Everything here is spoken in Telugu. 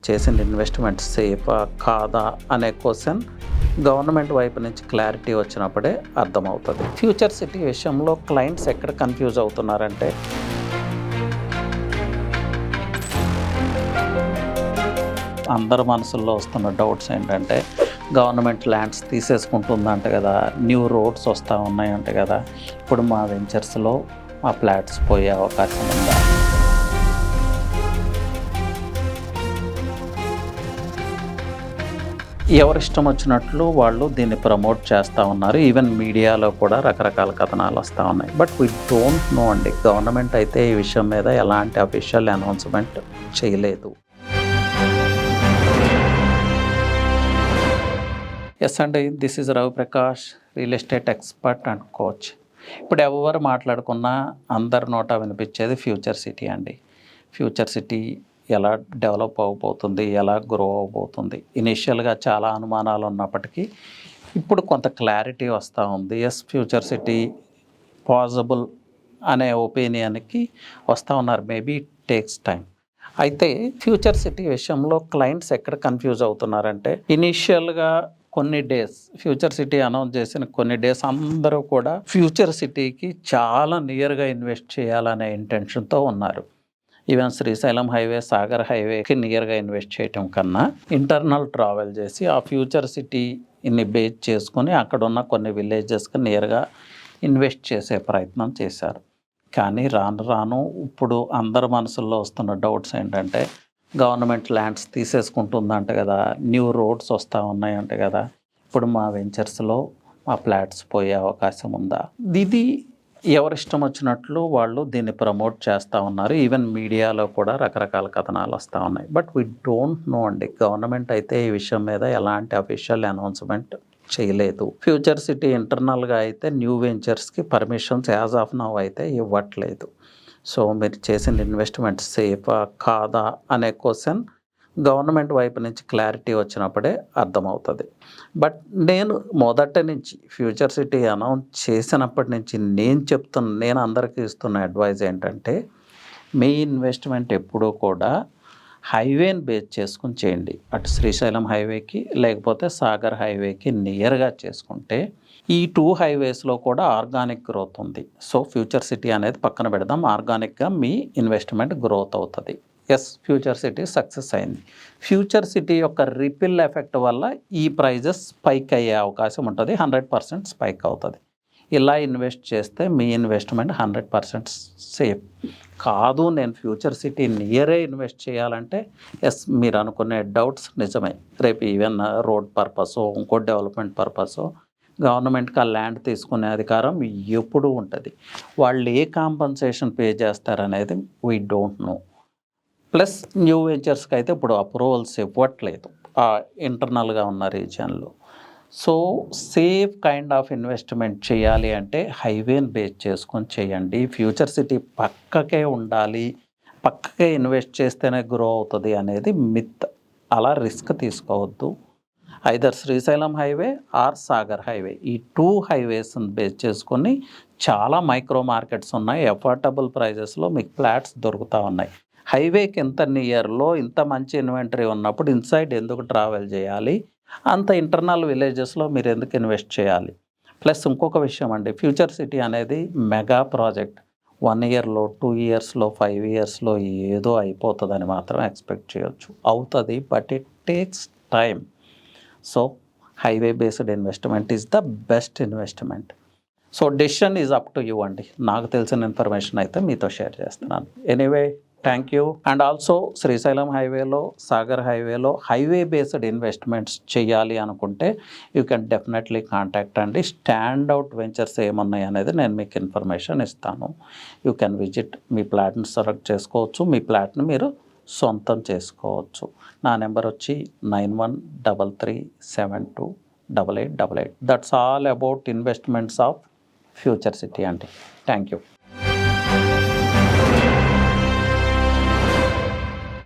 చేసిన ఇన్వెస్ట్మెంట్ సేఫా కాదా అనే క్వశ్చన్ గవర్నమెంట్ వైపు నుంచి క్లారిటీ వచ్చినప్పుడే అర్థమవుతుంది. ఫ్యూచర్ సిటీ విషయంలో క్లయింట్స్ ఎక్కడ కన్ఫ్యూజ్ అవుతున్నారంటే, అందరి మనసుల్లో వస్తున్న డౌట్స్ ఏంటంటే, గవర్నమెంట్ ల్యాండ్స్ తీసేసుకుంటుందంట కదా, న్యూ రోడ్స్ వస్తూ ఉన్నాయంట కదా, ఇప్పుడు మా వెంచర్స్లో మా ఫ్లాట్స్ పోయే అవకాశం ఉందా? ఎవరిష్టం వచ్చినట్లు వాళ్ళు దీన్ని ప్రమోట్ చేస్తూ ఉన్నారు. ఈవెన్ మీడియాలో కూడా రకరకాల కథనాలు వస్తూ ఉన్నాయి. బట్ వీ డోంట్ నో అండి. గవర్నమెంట్ అయితే ఈ విషయం మీద ఎలాంటి అఫీషియల్ అనౌన్స్మెంట్ చేయలేదు. ఎస్ అండి, this is Ravi Prakash, real estate expert and coach. ఇప్పుడు ఎవరు మాట్లాడుకున్నా అందరి నోట వినిపించేది ఫ్యూచర్ సిటీ అండి. ఫ్యూచర్ సిటీ ఎలా డెవలప్ అవ్వబోతుంది, ఎలా గ్రో అవ్వబోతుంది. ఇనిషియల్గా చాలా అనుమానాలు ఉన్నప్పటికీ ఇప్పుడు కొంత క్లారిటీ వస్తూ ఉంది. ఎస్, ఫ్యూచర్ సిటీ పాసిబుల్ అనే ఒపీనియన్కి వస్తూ ఉన్నారు. Maybe it takes time. అయితే ఫ్యూచర్ సిటీ విషయంలో క్లయింట్స్ ఎక్కడ కన్ఫ్యూజ్ అవుతున్నారంటే, ఇనిషియల్గా కొన్ని డేస్ ఫ్యూచర్ సిటీ అనౌన్స్ చేసిన కొన్ని డేస్ అందరూ కూడా ఫ్యూచర్ సిటీకి చాలా నియర్గా ఇన్వెస్ట్ చేయాలనే ఇంటెన్షన్తో ఉన్నారు. ఈవెన్ శ్రీశైలం హైవే, సాగర్ హైవేకి నియర్గా ఇన్వెస్ట్ చేయటం కన్నా ఇంటర్నల్ ట్రావెల్ చేసి ఆ ఫ్యూచర్ సిటీని బేస్ చేసుకొని అక్కడ ఉన్న కొన్ని విలేజెస్కి నియర్గా ఇన్వెస్ట్ చేసే ప్రయత్నం చేశారు. కానీ రాను రాను ఇప్పుడు అందరి మనసుల్లో వస్తున్న డౌట్స్ ఏంటంటే, గవర్నమెంట్ ల్యాండ్స్ తీసేసుకుంటుందంట కదా, న్యూ రోడ్స్ వస్తూ ఉన్నాయంట కదా, ఇప్పుడు మా వెంచర్స్లో మా ఫ్లాట్స్ పోయే అవకాశం ఉందా? ఇది ఎవరిష్టం వచ్చినట్లు వాళ్ళు దీన్ని ప్రమోట్ చేస్తూ ఉన్నారు. ఈవెన్ మీడియాలో కూడా రకరకాల కథనాలు వస్తూ ఉన్నాయి. బట్ వీ డోంట్ నో అండి. గవర్నమెంట్ అయితే ఈ విషయం మీద ఎలాంటి అఫీషియల్ అనౌన్స్మెంట్ చేయలేదు. ఫ్యూచర్ సిటీ ఇంటర్నల్గా అయితే న్యూ వెంచర్స్కి పర్మిషన్స్ యాజ్ ఆఫ్ నౌ అయితే ఇవ్వట్లేదు. సో మీరు చేసిన ఇన్వెస్ట్మెంట్ సేఫా కాదా అనే క్వశ్చన్ గవర్నమెంట్ వైపు నుంచి క్లారిటీ వచ్చినప్పుడే అర్థమవుతుంది. బట్ నేను మొదటి నుంచి ఫ్యూచర్ సిటీ అనౌన్స్ చేసినప్పటి నుంచి నేను అందరికీ ఇస్తున్న అడ్వైజ్ ఏంటంటే, మీ ఇన్వెస్ట్మెంట్ ఎప్పుడూ కూడా హైవేని బేస్ చేసుకుని చేయండి. అటు శ్రీశైలం హైవేకి లేకపోతే సాగర్ హైవేకి నియర్గా చేసుకుంటే ఈ 2 హైవేస్లో కూడా ఆర్గానిక్ గ్రోత్ ఉంది. సో ఫ్యూచర్ సిటీ అనేది పక్కన పెడదాం, ఆర్గానిక్గా మీ ఇన్వెస్ట్మెంట్ గ్రోత్ అవుతుంది. ఎస్, ఫ్యూచర్ సిటీ సక్సెస్ అయింది. ఫ్యూచర్ సిటీ యొక్క రిపిల్ ఎఫెక్ట్ వల్ల ఈ ప్రైజెస్ స్పైక్ అయ్యే అవకాశం ఉంటుంది. 100% స్పైక్ అవుతుంది. ఇలా ఇన్వెస్ట్ చేస్తే మీ ఇన్వెస్ట్మెంట్ 100% సేఫ్ కాదు. నేను ఫ్యూచర్ సిటీ నియరే ఇన్వెస్ట్ చేయాలంటే ఎస్, మీరు అనుకునే డౌట్స్ నిజమే. రేపు ఈవెన్ రోడ్ పర్పసో ఇంకో డెవలప్మెంట్ పర్పసో గవర్నమెంట్కి ఆ ల్యాండ్ తీసుకునే అధికారం ఎప్పుడూ ఉంటుంది. వాళ్ళు ఏ కాంపన్సేషన్ పే చేస్తారనేది we don't know. Plus new వెంచర్స్కి అయితే ఇప్పుడు అప్రూవల్స్ ఇవ్వట్లేదు ఆ ఇంటర్నల్గా ఉన్న రీజియన్లో. So safe kind of investment చేయాలి అంటే హైవేని బేస్ చేసుకొని చేయండి. ఫ్యూచర్ సిటీ పక్కకే ఉండాలి, పక్కకే ఇన్వెస్ట్ చేస్తేనే గ్రో అవుతుంది అనేది మిత్. అలా రిస్క్ తీసుకోవద్దు. Either Srisailam highway or Sagar highway, ఈ 2 హైవేస్ని బేస్ చేసుకొని చాలా మైక్రో మార్కెట్స్ ఉన్నాయి. అఫోర్డబుల్ ప్రైజెస్లో మీకు ఫ్లాట్స్ దొరుకుతూ ఉన్నాయి. హైవేకి ఇంత నియర్లో ఇంత మంచి ఇన్వెంటరీ ఉన్నప్పుడు ఇన్సైడ్ ఎందుకు ట్రావెల్ చేయాలి? అంత ఇంటర్నల్ విలేజెస్లో మీరు ఎందుకు ఇన్వెస్ట్ చేయాలి? ప్లస్ ఇంకొక విషయం అండి, ఫ్యూచర్ సిటీ అనేది మెగా ప్రాజెక్ట్. 1 ఇయర్లో 2 ఇయర్స్లో 5 ఇయర్స్లో ఏదో అయిపోతుందని మాత్రం ఎక్స్పెక్ట్ చేయొచ్చు. అవుతుంది, but it takes time. So highway based investment is the best investment. So decision is up to you అండి. నాకు తెలిసిన ఇన్ఫర్మేషన్ అయితే మీతో షేర్ చేస్తున్నాను. Anyway, thank you. And also Srisailam హైవేలో, సాగర్ హైవేలో హైవే బేస్డ్ ఇన్వెస్ట్మెంట్స్ చేయాలి అనుకుంటే యూ కెన్ డెఫినెట్లీ కాంటాక్ట్ అండి. స్టాండ్ అవుట్ వెంచర్స్ ఏమున్నాయి అనేది నేను మీకు ఇన్ఫర్మేషన్ ఇస్తాను. యూ కెన్ విజిట్, మీ ప్లాట్ని సెలెక్ట్ చేసుకోవచ్చు, మీ ప్లాట్ని మీరు సొంతం చేసుకోవచ్చు. నా నెంబర్ వచ్చి 9133728888. That's all about investments of future city అండి. Thank you.